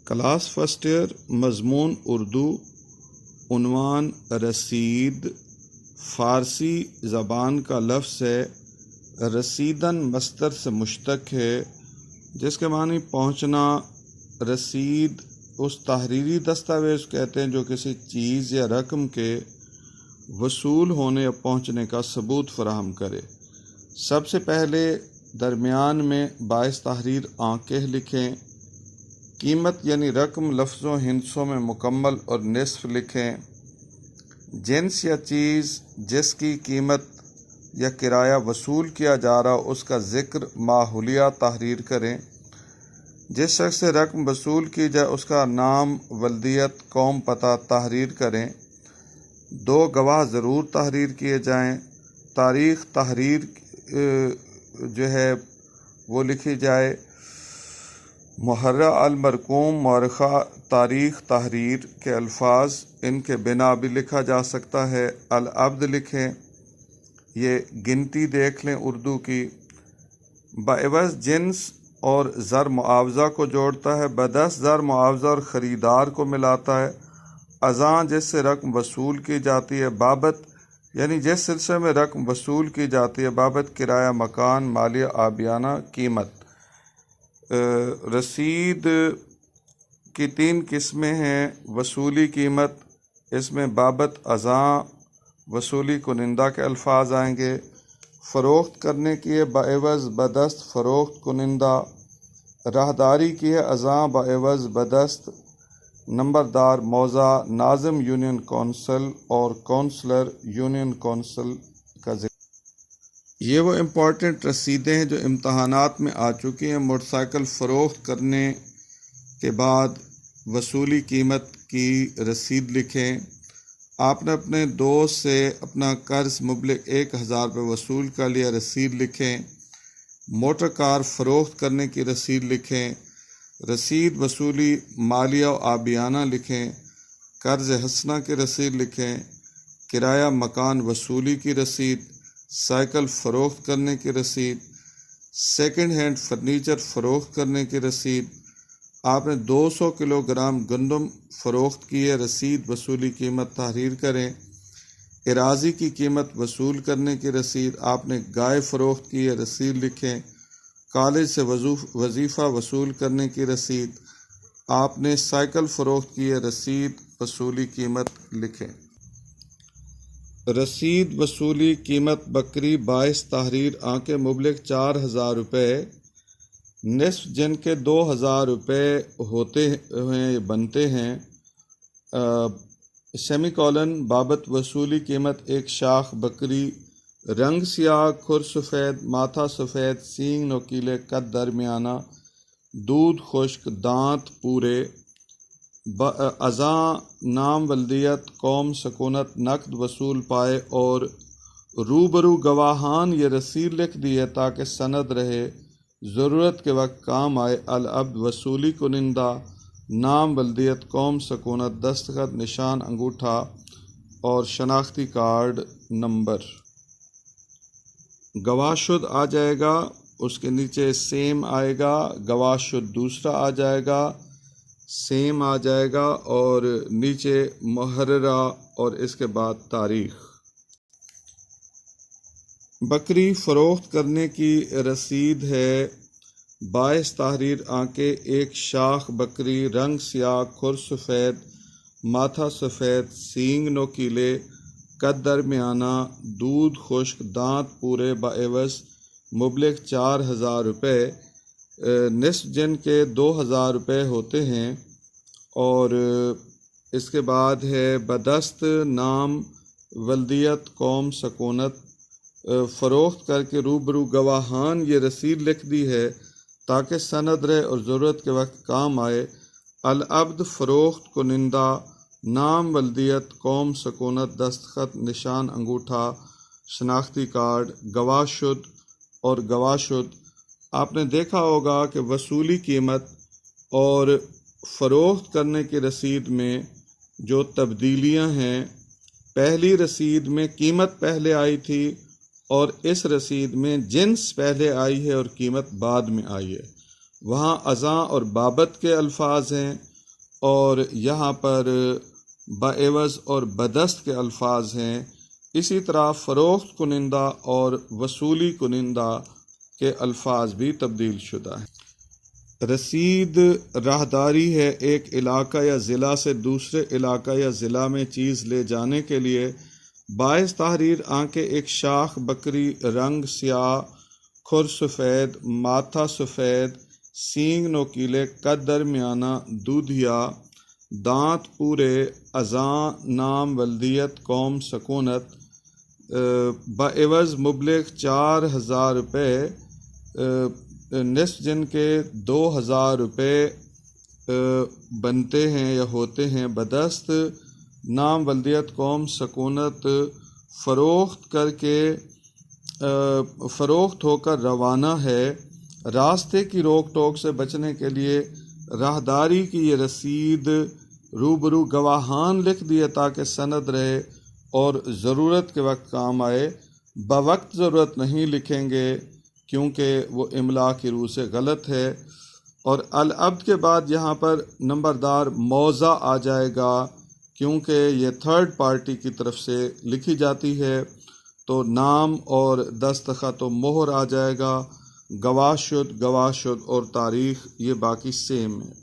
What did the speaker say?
Class first year मज़मून उर्दू। उन्वान रसीद फ़ारसी ज़बान का लफ्ज़ है। रसीदन मस्दर से मुश्तक़ है जिसके मानी पहुँचना। रसीद उस तहरीरी दस्तावेज़ कहते हैं जो किसी चीज़ या रकम के वसूल होने या पहुँचने का सबूत फराहम करे। सबसे पहले दरमियान में बाइस तहरीर आंकें लिखें। कीमत यानी रकम लफ्ज़ों हिंसों में मुकम्मल और निस्फ लिखें। जिन्स या चीज़ जिसकी कीमत या किराया वसूल किया जा रहा हो उसका ज़िक्र माहुलिया तहरीर करें। जिस शख्स से रकम वसूल की जाए उसका नाम, वल्दियत, कौम, पता तहरीर करें। 2 गवाह ज़रूर तहरीर किए जाएं। तारीख़ तहरीर जो है वो लिखी जाए। मुहर्रा अल मरकूम मौरख़ा तारीख़ तहरीर के अल्फाज इनके बिना भी लिखा जा सकता है। अल अब्द लिखें। ये गिनती देख लें उर्दू की। बएवज़ जिन्स और ज़र मुआवज़ा को जोड़ता है। बदस ज़र मुआवज़ा और ख़रीदार को मिलाता है। अज़ां जिससे रकम वसूल की जाती है। बाबत यानी जिस सिलसिले में रकम वसूल की जाती है। बाबत किराया, मकान, मालिया, आबियाना, कीमत। रसीद की 3 किस्में हैं। वसूली कीमत, इसमें बाबत, अज़ां, वसूली कुनिंदा के अल्फाज आएंगे। फ़रोख्त करने की है बाएवज़ बदस्त फ़रोख्त कुनिंदा। राहदारी की है अज़ां बाएवज़ बदस्त। नंबरदार मौज़ा, नाज़िम यूनियन कौंसल और कौंसलर यूनियन कौंसल का जिक्र। ये वो इम्पॉर्टेंट रसीदें हैं जो इम्तहानात में आ चुकी हैं। मोटरसाइकिल फ़रोख्त करने के बाद वसूली कीमत की रसीद लिखें। आपने अपने दोस्त से अपना कर्ज मुबलिग 1000 रुपये वसूल कर लिया, रसीद लिखें। मोटर कार फ़रोख्त करने की रसीद लिखें। रसीद वसूली मालिया और आबियाना लिखें। कर्ज हसना की रसीद लिखें। किराया मकान वसूली की रसीद। साइकिल फ़रोख्त करने की रसीद। सेकंड हैंड फर्नीचर फ़रोख्त करने की रसीद। आपने 200 किलोग्राम गंदम फ़रोख्त की है, रसीद वसूली कीमत तहरीर करें। इराज़ी की कीमत वसूल करने की रसीद। आपने गाय फ़रोख्त की है, रसीद लिखें। कॉलेज से वजीफ़ा वसूल करने की रसीद। आपने साइकिल फ़रोख्त की है, रसीद वसूली कीमत लिखें। रसीद वसूली कीमत बकरी 22 तहरीर आंके मुबलिग 4000 रुपये। निस्फ जिनके 2000 रुपये होते हैं बनते हैं। सेमीकोलन बाबत वसूली कीमत 1 शाख बकरी। रंग सियाह, खुर सफ़ेद, माथा सफ़ेद, सींग नोकीले, कद दरमियाना, दूध खुश्क, दांत पूरे। अज़ां नाम, वल्दियत, कौम, सकूनत, नकद वसूल पाए और रूबरू गवाहान ये रसीद लिख दी है ताकि सनद रहे, ज़रूरत के वक्त काम आए। अल अब्द वसूली कुनिंदा, नाम, वल्दियत, कौम, सकूनत, दस्तखत, निशान, अंगूठा और शनाख्ती कार्ड नंबर। गवाशुद आ जाएगा, उसके नीचे सेम आएगा। गवाशुद दूसरा आ जाएगा, सेम आ जाएगा और नीचे मुहर्रा और इसके बाद तारीख़। बकरी फ़रोख्त करने की रसीद है 22 तहरीर आंके 1 शाख बकरी। रंग सियाह, खुर सफ़ेद, माथा सफ़ेद, सींग नोकीले, कद दरमियाना, दूध खुश्क, दांत पूरे। बाएवज़ मुबलिग 4000 रुपये। निस्फ जिनके 2000 रुपये होते हैं। और इसके बाद है बदस्त नाम, वल्दियत, कौम, सकूनत। फ़रोख्त करके रूबरू गवाहान ये रसीद लिख दी है ताकि सनद रहे और ज़रूरत के वक्त काम आए। अल अब्द फ़रोख्त कुनिंदा, नाम, वल्दियत, कौम, सकूनत, दस्तखत, निशान, अंगूठा, शनाख्ती कार्ड। गवाशुद और गवाशुद आपने देखा होगा कि वसूली कीमत और फ़रोख्त करने की रसीद में जो तब्दीलियां हैं, पहली रसीद में कीमत पहले आई थी और इस रसीद में जिन्स पहले आई है और कीमत बाद में आई है। वहाँ अज़ां और बाबत के अल्फाज हैं और यहाँ पर बएवज़ और बदस्त के अल्फाज हैं। इसी तरह फ़रोख्त कुनिंदा और वसूली कुनिंदा के अल्फाज भी तब्दील शुदा हैं। रसीद राहदारी है, एक इलाका या ज़िला से दूसरे इलाका या ज़िला में चीज़ ले जाने के लिए। बाइस तहरीर आंखें एक शाख बकरी, रंग स्याह, खुर सफ़ेद, माथा सफ़ेद, सींग नोकीले, कद दरमियाना, दूधिया, दांत पूरे, अज़ां नाम वल्दियत कौम सकूनत, बएवज़ मुबलिग 4000 रुपये, निस्फ जिनके 2000 रुपये बनते हैं या होते हैं। बदस्त नाम वल्दियत कौम सकूनत, फ़रोख्त होकर रवाना है। रास्ते की रोक टोक से बचने के लिए राहदारी की ये रसीद रूबरू गवाहान लिख दिए ताकि सनद रहे और ज़रूरत के वक्त काम आए। बवक्त ज़रूरत नहीं लिखेंगे क्योंकि वो इमला की रूह से गलत है। और अल-अब्द के बाद यहाँ पर नंबरदार मौज़ा आ जाएगा क्योंकि ये थर्ड पार्टी की तरफ से लिखी जाती है, तो नाम और दस्तखत व मोहर आ जाएगा। गवाशुद और तारीख़ ये बाकी सेम है।